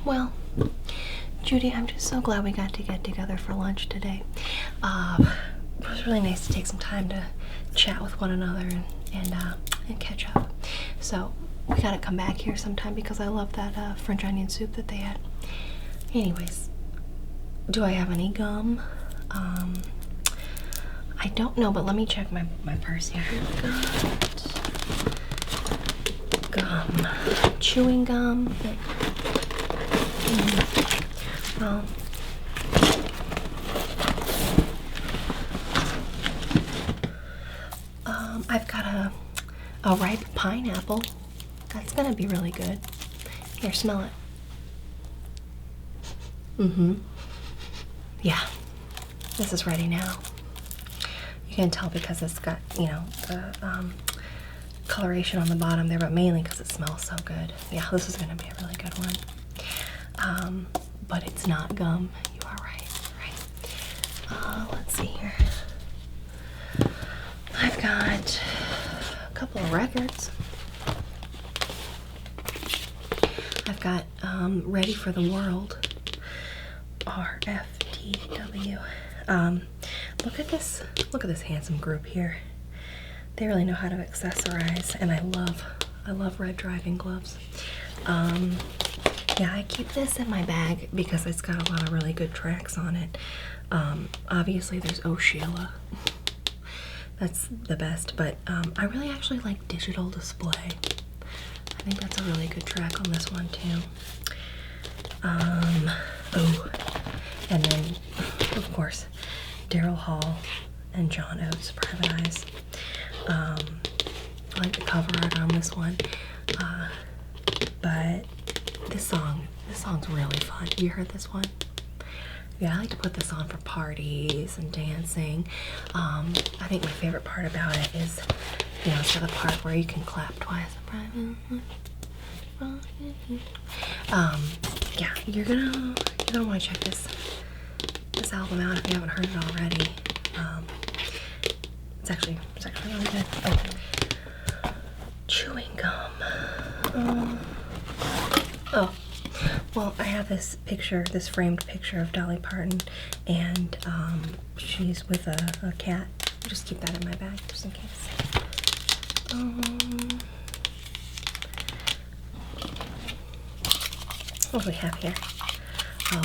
Well, Judy, I'm just so glad we got to get together for lunch today. It was really nice to take some time to chat with one another and catch up. So we gotta come back here sometime because I love that French onion soup that they had. Anyways, do I have any gum? I don't know, but let me check my purse here. Gum. Chewing gum. Well, I've got a ripe pineapple. That's gonna be really good. Here, smell it. Yeah, this is ready now. You can tell because it's got, you know, the coloration on the bottom there, but mainly because it smells so good. Yeah, this is gonna be a really good one. But it's not gum. You are right. Let's see here. I've got a couple of records. I've got Ready for the World, RFTW. Look at this handsome group here. They really know how to accessorize, and I love red driving gloves. Yeah, I keep this in my bag because it's got a lot of really good tracks on it. Obviously there's Oh Sheila. That's the best, but I really actually like Digital Display. I think that's a really good track on this one too. Oh, and then of course Daryl Hall and John Oates, Private Eyes. I like the cover art on this one, but this song's really fun. Have you heard this one? Yeah, I like to put this on for parties and dancing. I think my favorite part about it is, you know, it's got the part where you can clap twice. Yeah, you're gonna want to check this album out if you haven't heard it already. It's actually really good. Oh, chewing gum. Oh, well, I have this framed picture of Dolly Parton, and she's with a cat. I'll just keep that in my bag just in case. What do we have here? Oh,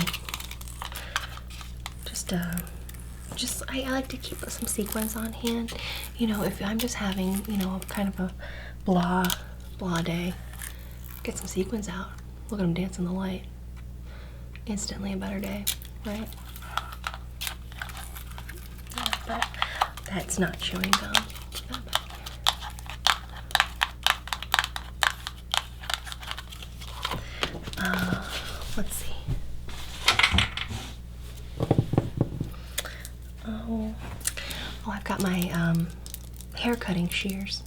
just I like to keep some sequins on hand. You know, if I'm just having, you know, kind of a blah day, get some sequins out. Look at them dance in the light. Instantly a better day, right? Yeah, but that's not chewing gum. Put that back here. Let's see. Oh, I've got my hair cutting shears.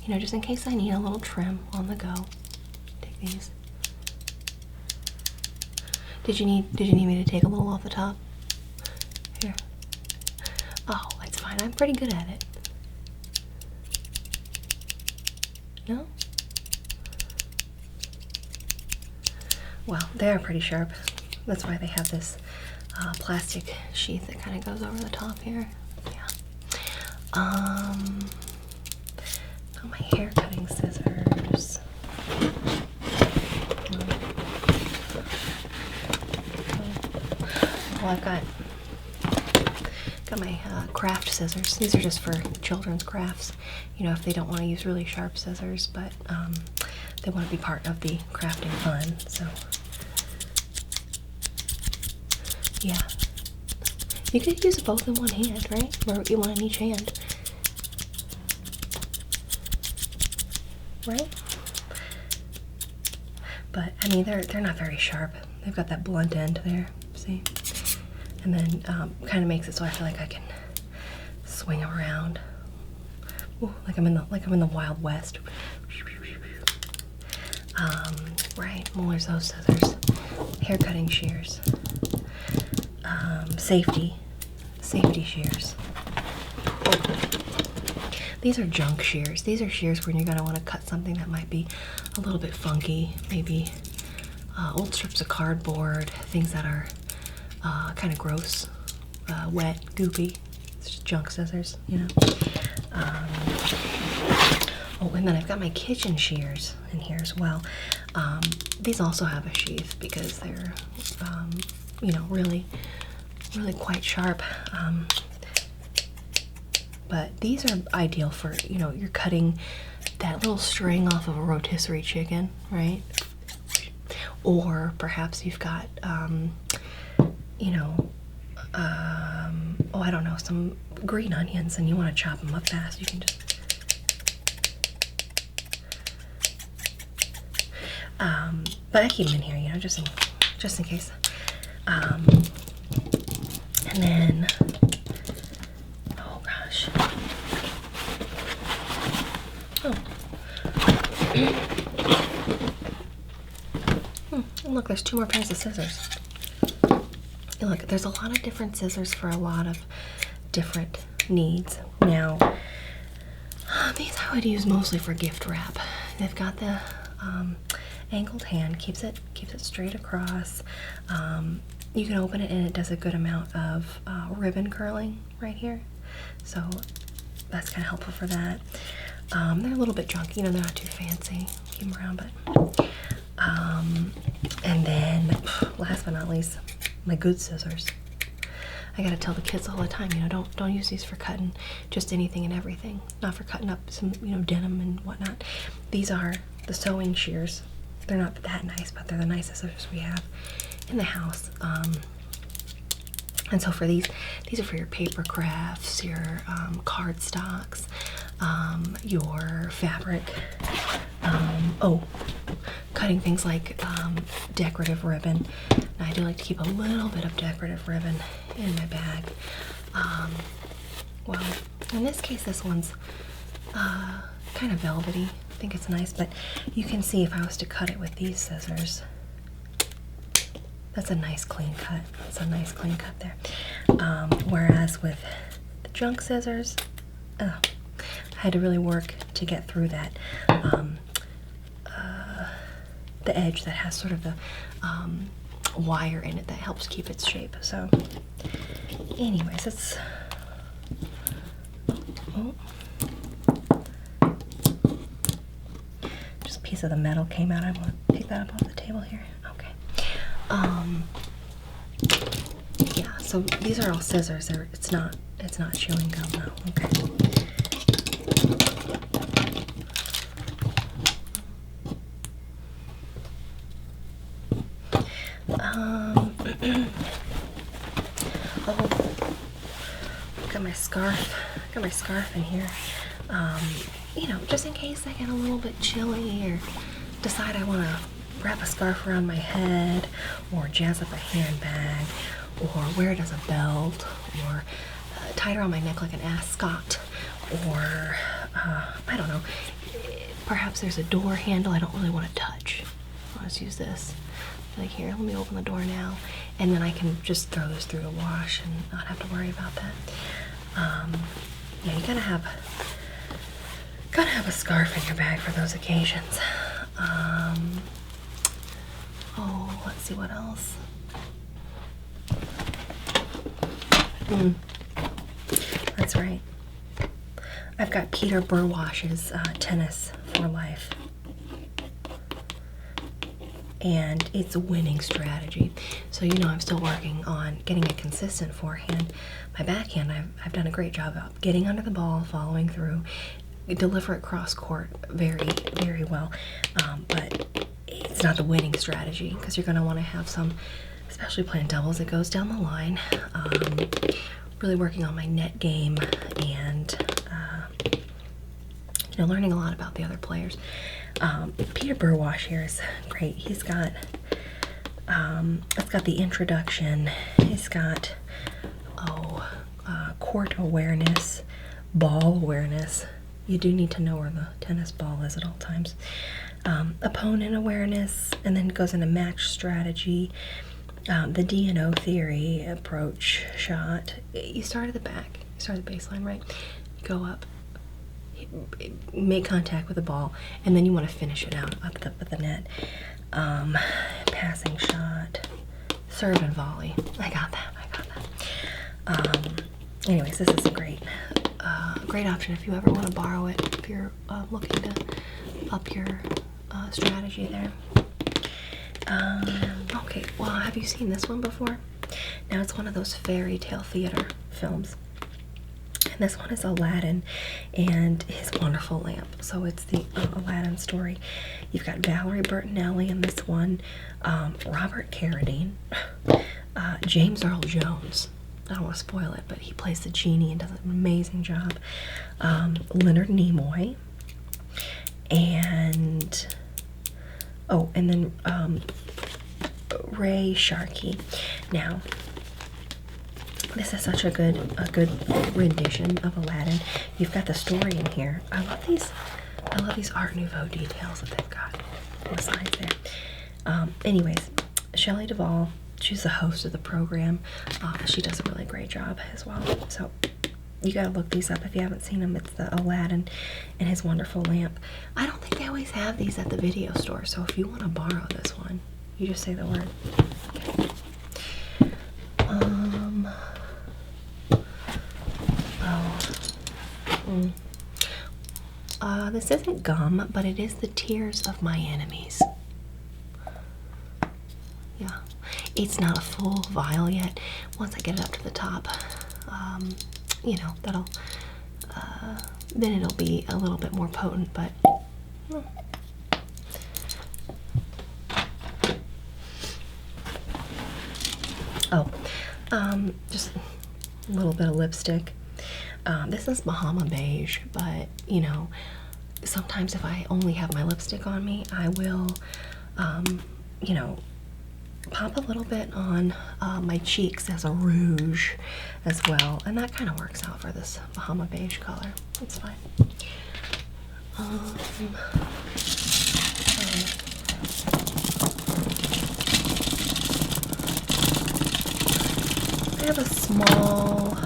You know, just in case I need a little trim on the go. Take these. Did you need me to take a little off the top? Here. Oh, it's fine. I'm pretty good at it. No? Well, they're pretty sharp. That's why they have this plastic sheath that kind of goes over the top here. Yeah. Oh, my hair cutting scissors. Well, I've got my craft scissors. These are just for children's crafts. You know, if they don't want to use really sharp scissors, but they want to be part of the crafting fun. So, yeah. You could use both in one hand, right? Or one in each hand. Right? But, I mean, they're not very sharp. They've got that blunt end there, see? And then kind of makes it so I feel like I can swing around. Ooh, like I'm in the Wild West. Right, well, there's those scissors. Hair cutting shears. Safety shears. These are junk shears. These are shears when you're gonna want to cut something that might be a little bit funky, maybe old strips of cardboard, things that are kind of gross, wet, goopy. It's just junk scissors, you know. Oh, and then I've got my kitchen shears in here as well. These also have a sheath because they're, you know, really quite sharp. But these are ideal for, you know, you're cutting that little string off of a rotisserie chicken, right? Or perhaps you've got, you know, oh, I don't know, some green onions and you want to chop them up fast. You can just, but I keep them in here, you know, just in case. And then, oh gosh. Oh. And look, there's 2 more pairs of scissors. And look, there's a lot of different scissors for a lot of different needs. Now, these I would use mostly for gift wrap. They've got the angled hand, keeps it straight across. You can open it and it does a good amount of ribbon curling right here. So that's kind of helpful for that. They're a little bit junky, you know, they're not too fancy. Keep them around, but and then last but not least, my good scissors. I gotta tell the kids all the time, you know, don't use these for cutting just anything and everything. Not for cutting up some, you know, denim and whatnot. These are the sewing shears. They're not that nice, but they're the nicest scissors we have in the house. And so for these are for your paper crafts, your card stocks, your fabric. Oh, cutting things like decorative ribbon. Now, I do like to keep a little bit of decorative ribbon in my bag. Well, in this case, this one's kind of velvety. I think it's nice, but you can see if I was to cut it with these scissors, that's a nice clean cut. That's a nice clean cut there. Whereas with the junk scissors, I had to really work to get through that. The edge that has sort of the wire in it that helps keep its shape. So anyways, it's just a piece of the metal came out. I want to take that up off the table here. Okay. Yeah, so these are all scissors. It's not chewing gum though. Okay. Oh, got my scarf. Got my scarf in here. You know, just in case I get a little bit chilly or decide I want to wrap a scarf around my head, or jazz up a handbag, or wear it as a belt, or tie it around my neck like an ascot, or I don't know. Perhaps there's a door handle I don't really want to touch. I'll just use this. Like, here, let me open the door now, and then I can just throw this through the wash and not have to worry about that. Yeah, you gotta have a scarf in your bag for those occasions. Oh, let's see what else. That's right. I've got Peter Burwash's Tennis for Life. And it's a winning strategy. So, you know, I'm still working on getting a consistent forehand. My backhand, I've done a great job of getting under the ball, following through, deliver it cross court very, very well. But it's not the winning strategy, because you're going to want to have some, especially playing doubles, it goes down the line. Really working on my net game and, you know, learning a lot about the other players. Peter Burwash here is great. He's got, it's got the introduction. He's got, court awareness, ball awareness. You do need to know where the tennis ball is at all times. Opponent awareness, and then it goes into match strategy. The D&O theory, approach, shot. You start at the back, you start at the baseline, right? You go up, make contact with the ball, and then you want to finish it out up the net. Passing shot, serve and volley. I got that. Anyways, this is a great option if you ever want to borrow it, if you're looking to up your strategy there. Okay, well, have you seen this one before? Now it's one of those fairy tale theater films. And this one is Aladdin and his wonderful lamp. So it's the Aladdin story. You've got Valerie Bertinelli in this one, Robert Carradine, James Earl Jones. I don't want to spoil it, but he plays the genie and does an amazing job. Leonard Nimoy, and then Ray Sharkey. Now, this is such a good rendition of Aladdin. You've got the story in here. I love these Art Nouveau details that they've got on the sides there. Anyways, Shelley Duvall. She's the host of the program. She does a really great job as well. So you gotta look these up if you haven't seen them. It's the Aladdin and his wonderful lamp. I don't think they always have these at the video store. So if you want to borrow this one, you just say the word. Okay. This isn't gum, but it is the tears of my enemies. Yeah. It's not a full vial yet. Once I get it up to the top, you know, that'll, then it'll be a little bit more potent, but just a little bit of lipstick. This is Bahama Beige, but, you know, sometimes if I only have my lipstick on me, I will, you know, pop a little bit on my cheeks as a rouge as well, and that kind of works out for this Bahama Beige color. It's fine. I have a small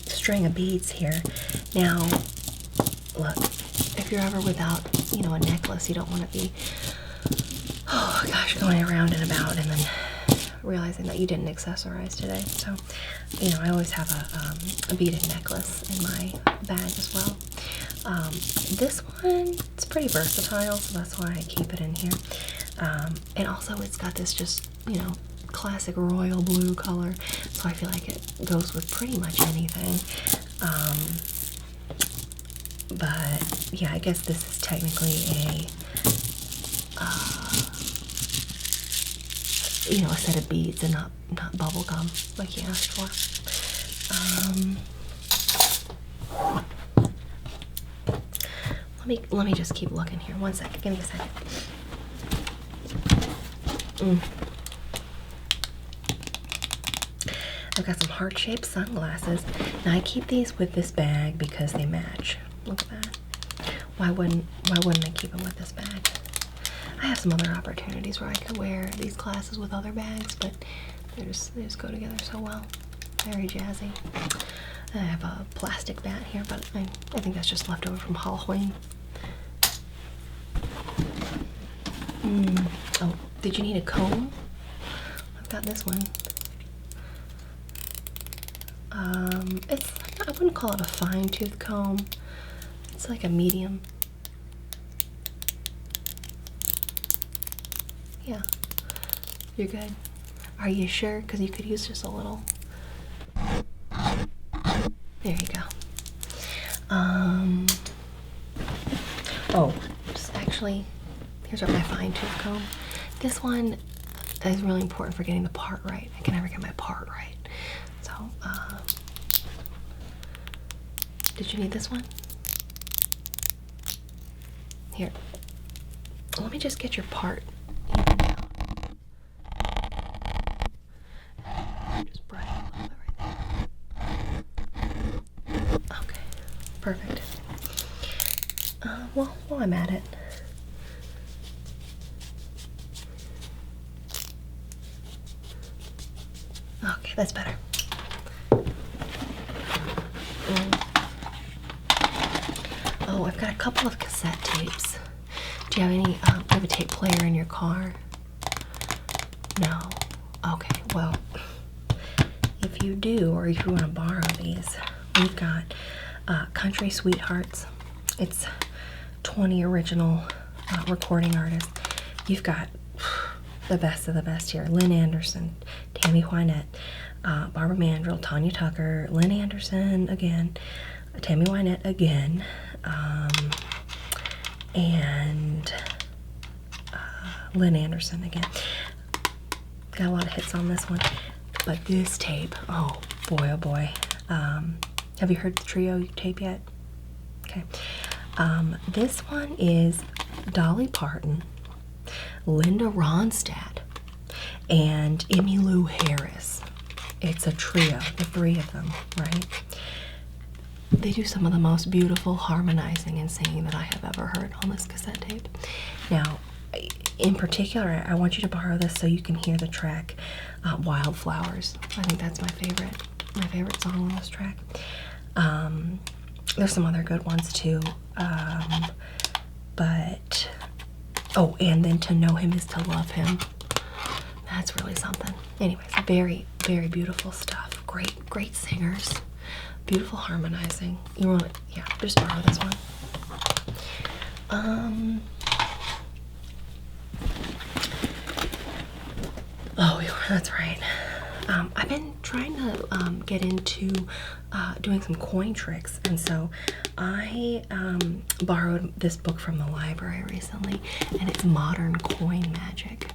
string of beads here. Now, look, if you're ever without, you know, a necklace, you don't want to be, oh gosh, going around and about and then realizing that you didn't accessorize today. So, you know, I always have a beaded necklace in my bag as well. This one, it's pretty versatile, so that's why I keep it in here. And also it's got this just, you know, classic royal blue color, so I feel like it goes with pretty much anything. But yeah, I guess this is technically a you know, a set of beads and not bubble gum like you asked for. Let me just keep looking here. One second, give me a second. I've got some heart-shaped sunglasses. Now I keep these with this bag because they match. Look at that. Why wouldn't I keep them with this bag? I have some other opportunities where I could wear these glasses with other bags, but they just go together so well. Very jazzy. I have a plastic bat here, but I think that's just left over from Halloween. Oh, did you need a comb? I've got this one. I wouldn't call it a fine-tooth comb. It's like a medium. Yeah, you're good. Are you sure? Because you could use just a little. There you go. Oh, just actually, here's my fine-tooth comb. This one is really important for getting the part right. I can never get my part right. So, did you need this one? Here. Let me just get your part evened out. Just brush it a little bit right there. Okay, perfect. Well, while I'm at it, okay, that's better. Oh, I've got a couple of cassette tapes. Do you have any, do you have a tape player in your car? No. Okay, well, if you do, or if you want to borrow these, we've got Country Sweethearts. It's 20 original recording artists. You've got the best of the best here. Lynn Anderson, Tammy Wynette, Barbara Mandrell, Tanya Tucker, Lynn Anderson again, Tammy Wynette again, and Lynn Anderson again. Got a lot of hits on this one. But this tape, oh boy. Have you heard the trio tape yet? Okay. This one is Dolly Parton, Linda Ronstadt, and Emmylou Harris. It's a trio, the three of them, right? They do some of the most beautiful harmonizing and singing that I have ever heard on this cassette tape. Now, in particular, I want you to borrow this so you can hear the track Wildflowers. I think that's my favorite song on this track. There's some other good ones too, but oh, and then To Know Him Is to Love Him. That's really something. Anyways, very beautiful stuff. Great singers, beautiful harmonizing. You want to, yeah, just borrow this one. Oh, that's right. I've been trying to get into doing some coin tricks, and so I borrowed this book from the library recently, and it's Modern Coin Magic.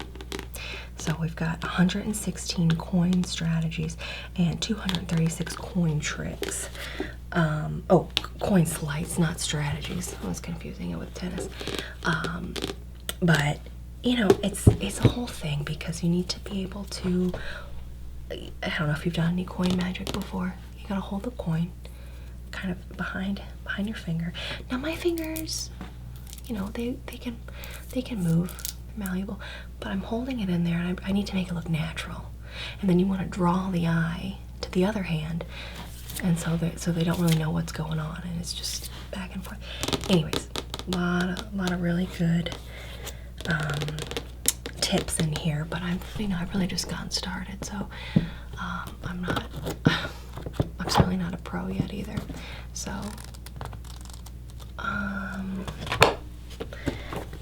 So we've got 116 coin strategies and 236 coin tricks. Oh, coin sleights, not strategies. I was confusing it with tennis. But you know, it's a whole thing because you need to be able to, I don't know if you've done any coin magic before. You gotta hold the coin kind of behind your finger. Now my fingers, you know, they can move, they're malleable, but I'm holding it in there and I need to make it look natural. And then you want to draw the eye to the other hand, and so they don't really know what's going on, and it's just back and forth. Anyways, lot of really good tips in here, but I've really just gotten started, so I'm certainly not a pro yet either. So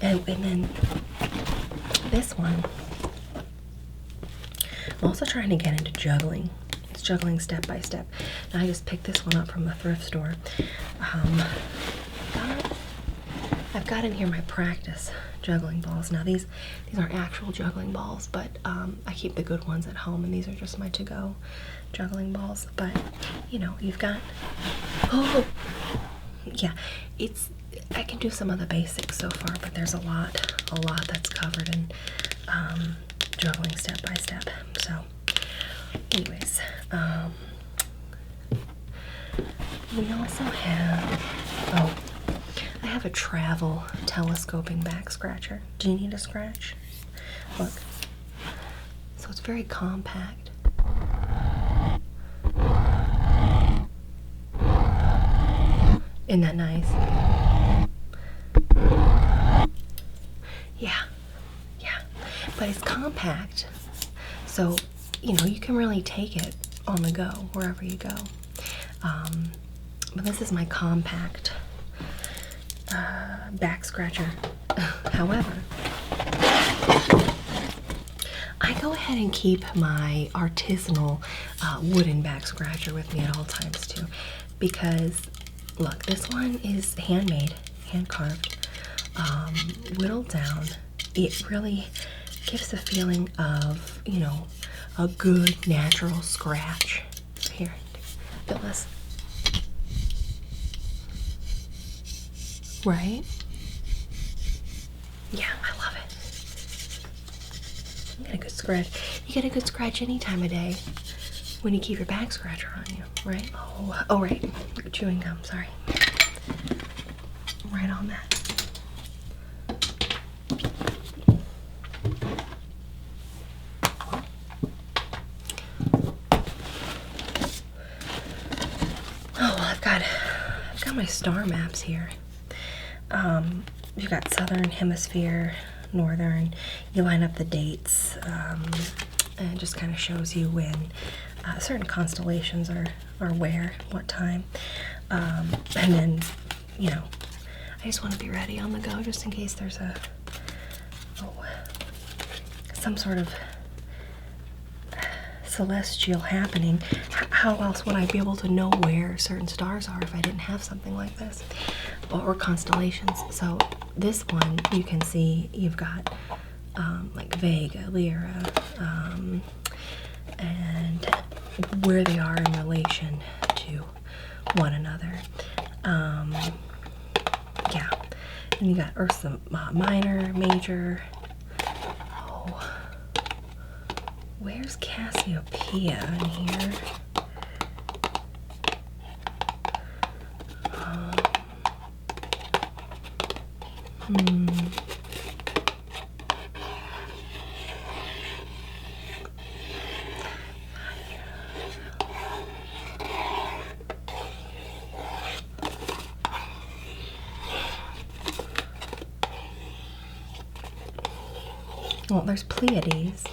and then this one, I'm also trying to get into juggling. It's juggling step by step. And I just picked this one up from the thrift store. I've got in here my practice juggling balls. Now these aren't actual juggling balls, but I keep the good ones at home, and these are just my to-go juggling balls. But you know, you've got, oh yeah, I can do some of the basics so far, but there's a lot that's covered in juggling step by step. So anyways, we also have, I have a travel telescoping back scratcher. Do you need a scratch? Look. So it's very compact. Isn't that nice? Yeah. But it's compact. So, you know, you can really take it on the go wherever you go. But this is my compact back scratcher. However, I go ahead and keep my artisanal wooden back scratcher with me at all times too, because look, this one is handmade, hand carved, whittled down. It really gives the feeling of, you know, a good natural scratch. Here, feel this. Right? Yeah, I love it. You get a good scratch. You get a good scratch any time of day when you keep your back scratcher on you, right? Oh, right. Chewing gum, sorry. Right on that. Oh, I've got my star maps here. you've got Southern Hemisphere, Northern. You line up the dates, and it just kind of shows you when certain constellations are where, what time. And then, you know, I just want to be ready on the go just in case there's some sort of celestial happening. How else would I be able to know where certain stars are if I didn't have something like this? Or constellations. So this one, you can see you've got like Vega, Lyra, and where they are in relation to one another. Yeah, and you got Ursa Minor, Major. Oh, where's Cassiopeia in here? Well, there's Pleiades.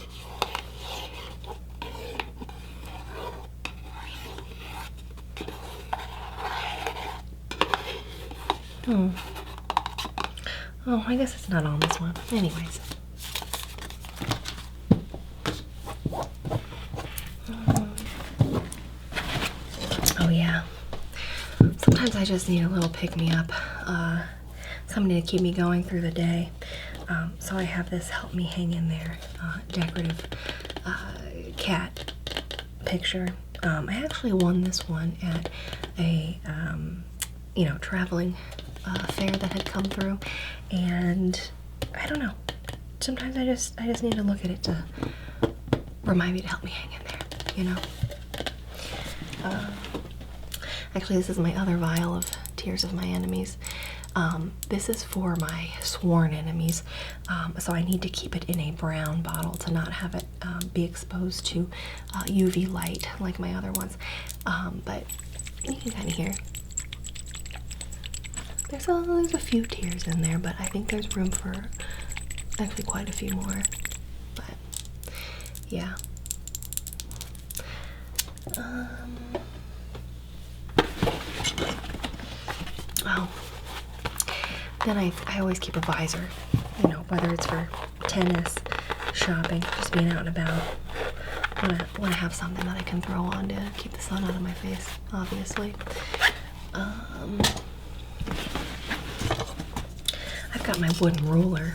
Oh, I guess it's not on this one. Anyways. Oh yeah. Sometimes I just need a little pick-me-up. Somebody to keep me going through the day. So I have this Help Me Hang in There decorative cat picture. I actually won this one at a you know, traveling fair that had come through, and I don't know. Sometimes I just need to look at it to remind me to help me hang in there, you know. Actually, this is my other vial of Tears of My Enemies. This is for my sworn enemies, so I need to keep it in a brown bottle to not have it be exposed to UV light like my other ones. But you can kind of hear there's a few tears in there, but I think there's room for actually quite a few more. But yeah. Oh. Then I always keep a visor, you know, whether it's for tennis, shopping, just being out and about. Want to have something that I can throw on to keep the sun out of my face, obviously. I've got my wooden ruler.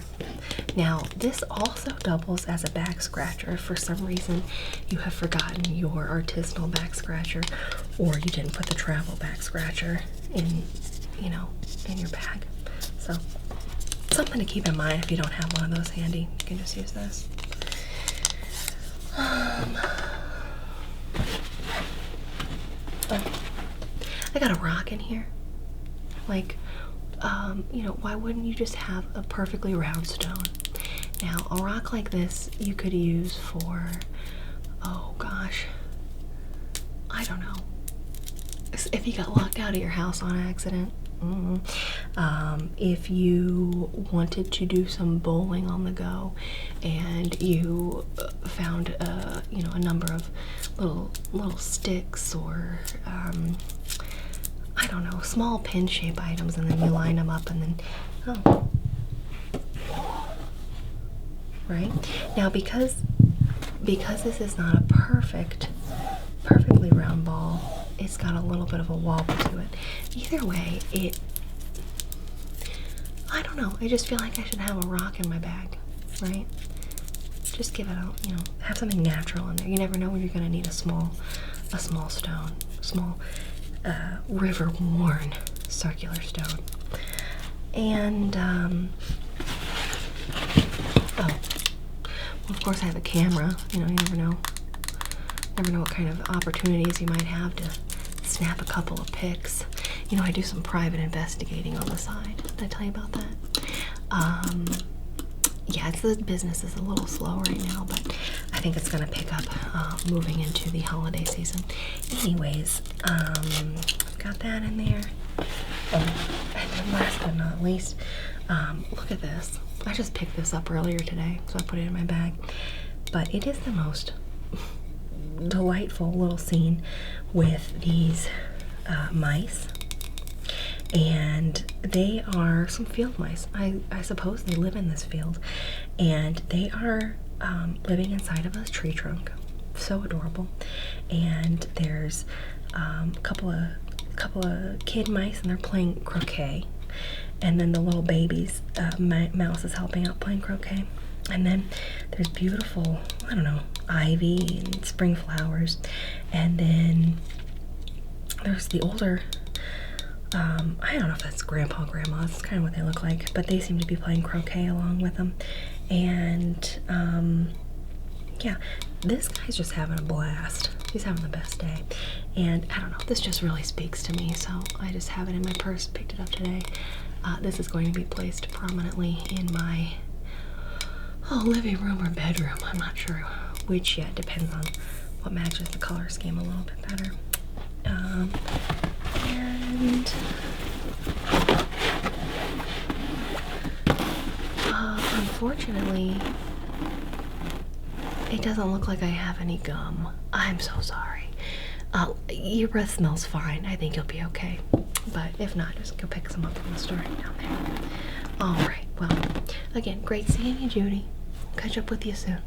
Now, this also doubles as a back scratcher if for some reason you have forgotten your artisanal back scratcher, or you didn't put the travel back scratcher in, you know, in your bag. So, something to keep in mind if you don't have one of those handy. You can just use this. I got a rock in here. Like, you know, why wouldn't you just have a perfectly round stone? Now, a rock like this you could use for, oh gosh, I don't know. If you got locked out of your house on accident. If you wanted to do some bowling on the go and you found you know, a number of little sticks or I don't know, small pin shape items, and then you line them up and then right now, because this is not a perfectly round ball, it's got a little bit of a wobble to it. Either way, I don't know, I just feel like I should have a rock in my bag, right? Just give it out, you know, have something natural in there. You never know when you're gonna need a small stone, small river-worn circular stone. And well, of course I have a camera. You know, you never know what kind of opportunities you might have to snap a couple of pics. You know, I do some private investigating on the side. Did I tell you about that? Yeah, the business is a little slow right now, but I think it's gonna pick up moving into the holiday season. Anyways, got that in there. And then last but not least, look at this. I just picked this up earlier today, so I put it in my bag. But it is the most delightful little scene with these mice. And they are some field mice. I suppose they live in this field. And they are living inside of a tree trunk. So adorable. And there's a couple of kid mice, and they're playing croquet. And then the little babies, mouse is helping out playing croquet. And then there's beautiful, I don't know, ivy and spring flowers. And then there's the older, I don't know if that's grandpa, grandma, that's kind of what they look like, but they seem to be playing croquet along with them. And yeah, this guy's just having a blast. He's having the best day. And I don't know, this just really speaks to me, so I just have it in my purse, picked it up today. This is going to be placed prominently in my living room or bedroom. I'm not sure which yet, depends on what matches the color scheme a little bit better. And unfortunately, it doesn't look like I have any gum. I'm so sorry. Your breath smells fine. I think you'll be okay. But if not, just go pick some up from the store down there. Alright, well, again, great seeing you, Judy. Catch up with you soon.